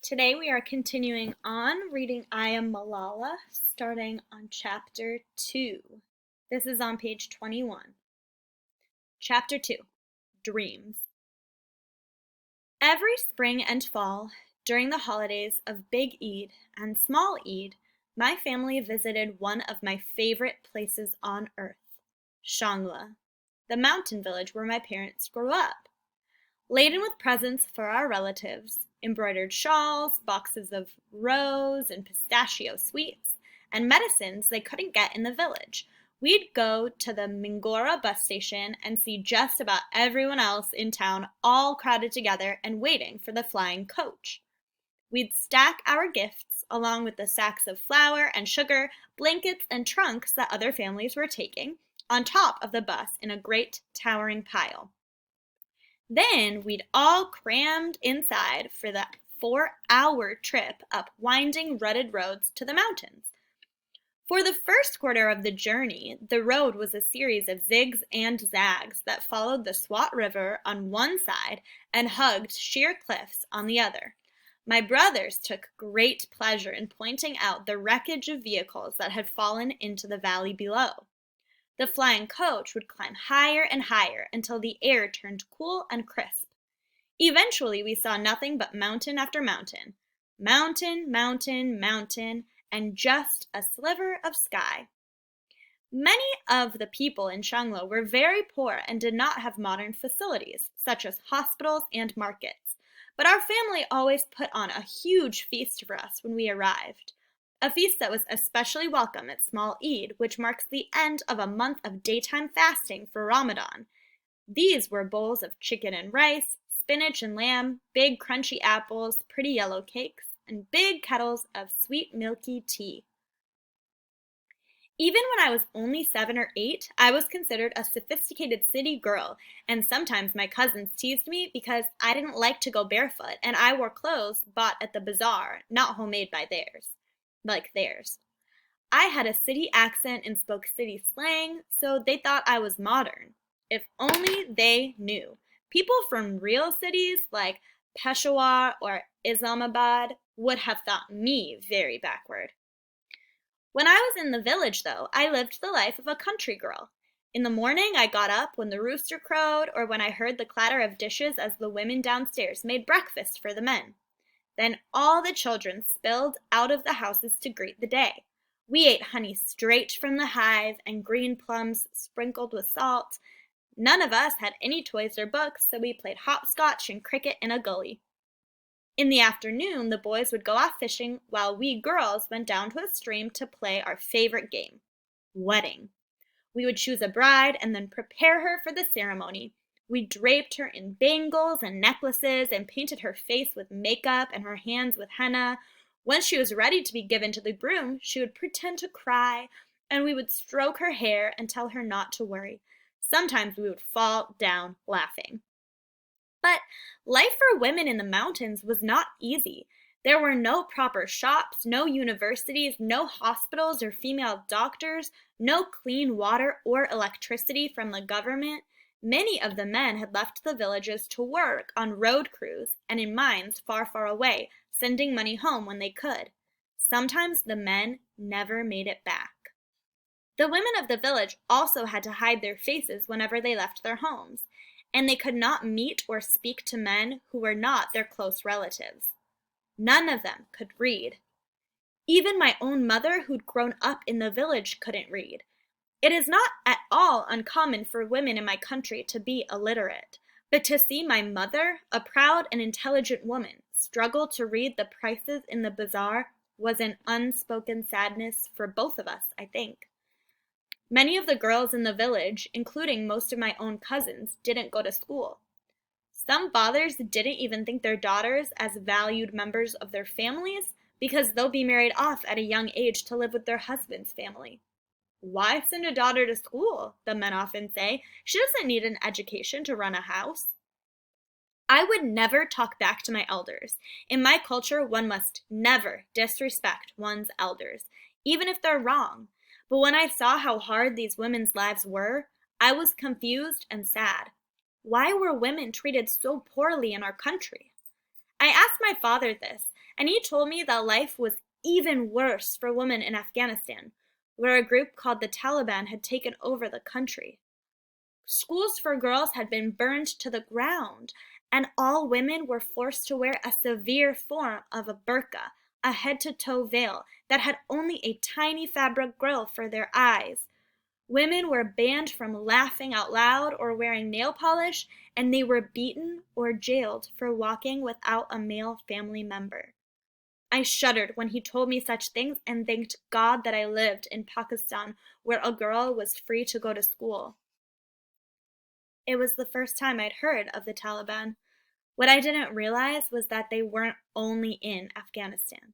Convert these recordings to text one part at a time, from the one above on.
Today we are continuing on reading I Am Malala, starting on Chapter 2. This is on page 21. Chapter 2, Dreams. Every spring and fall, during the holidays of Big Eid and Small Eid, my family visited one of my favorite places on earth, Shangla, the mountain village where my parents grew up. Laden with presents for our relatives, embroidered shawls, boxes of rose and pistachio sweets, and medicines they couldn't get in the village, we'd go to the Mingora bus station and see just about everyone else in town all crowded together and waiting for the flying coach. We'd stack our gifts along with the sacks of flour and sugar, blankets and trunks that other families were taking on top of the bus in a great towering pile. Then we'd all crammed inside for the 4-hour trip up winding, rutted roads to the mountains. For the first quarter of the journey, the road was a series of zigs and zags that followed the Swat River on one side and hugged sheer cliffs on the other. My brothers took great pleasure in pointing out the wreckage of vehicles that had fallen into the valley below. The flying coach would climb higher and higher until the air turned cool and crisp. Eventually, we saw nothing but mountain after mountain. Mountain, mountain, mountain, and just a sliver of sky. Many of the people in Shangla were very poor and did not have modern facilities, such as hospitals and markets. But our family always put on a huge feast for us when we arrived. A feast that was especially welcome at Small Eid, which marks the end of a month of daytime fasting for Ramadan. These were bowls of chicken and rice, spinach and lamb, big crunchy apples, pretty yellow cakes, and big kettles of sweet milky tea. Even when I was only 7 or 8, I was considered a sophisticated city girl, and sometimes my cousins teased me because I didn't like to go barefoot and I wore clothes bought at the bazaar, not homemade by theirs. I had a city accent and spoke city slang, so they thought I was modern. If only they knew. People from real cities like Peshawar or Islamabad would have thought me very backward. When I was in the village, though, I lived the life of a country girl. In the morning, I got up when the rooster crowed or when I heard the clatter of dishes as the women downstairs made breakfast for the men. Then all the children spilled out of the houses to greet the day. We ate honey straight from the hive and green plums sprinkled with salt. None of us had any toys or books, so we played hopscotch and cricket in a gully. In the afternoon, the boys would go off fishing while we girls went down to a stream to play our favorite game, wedding. We would choose a bride and then prepare her for the ceremony. We draped her in bangles and necklaces and painted her face with makeup and her hands with henna. Once she was ready to be given to the groom, she would pretend to cry, and we would stroke her hair and tell her not to worry. Sometimes we would fall down laughing. But life for women in the mountains was not easy. There were no proper shops, no universities, no hospitals or female doctors, no clean water or electricity from the government. Many of the men had left the villages to work on road crews and in mines far, far away, sending money home when they could. Sometimes the men never made it back. The women of the village also had to hide their faces whenever they left their homes, and they could not meet or speak to men who were not their close relatives. None of them could read. Even my own mother, who'd grown up in the village, couldn't read. It is not at all uncommon for women in my country to be illiterate, but to see my mother, a proud and intelligent woman, struggle to read the prices in the bazaar was an unspoken sadness for both of us, I think. Many of the girls in the village, including most of my own cousins, didn't go to school. Some fathers didn't even think their daughters as valued members of their families because they'll be married off at a young age to live with their husband's family. Why send a daughter to school? The men often say. She doesn't need an education to run a house. I would never talk back to my elders. In my culture, one must never disrespect one's elders, even if they're wrong. But when I saw how hard these women's lives were, I was confused and sad. Why were women treated so poorly in our country? I asked my father this, And he told me that life was even worse for women in Afghanistan, where a group called the Taliban had taken over the country. Schools for girls had been burned to the ground, and all women were forced to wear a severe form of a burqa, a head-to-toe veil that had only a tiny fabric grill for their eyes. Women were banned from laughing out loud or wearing nail polish, and they were beaten or jailed for walking without a male family member. I shuddered when he told me such things and thanked God that I lived in Pakistan, where a girl was free to go to school. It was the first time I'd heard of the Taliban. What I didn't realize was that they weren't only in Afghanistan.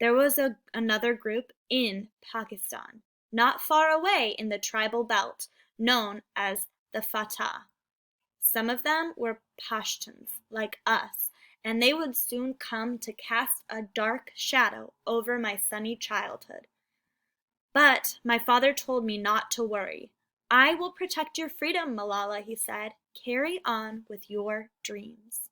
There was another group in Pakistan, not far away in the tribal belt, known as the Fatah. Some of them were Pashtuns, like us, and they would soon come to cast a dark shadow over my sunny childhood. But my father told me not to worry. I will protect your freedom, Malala, he said. Carry on with your dreams.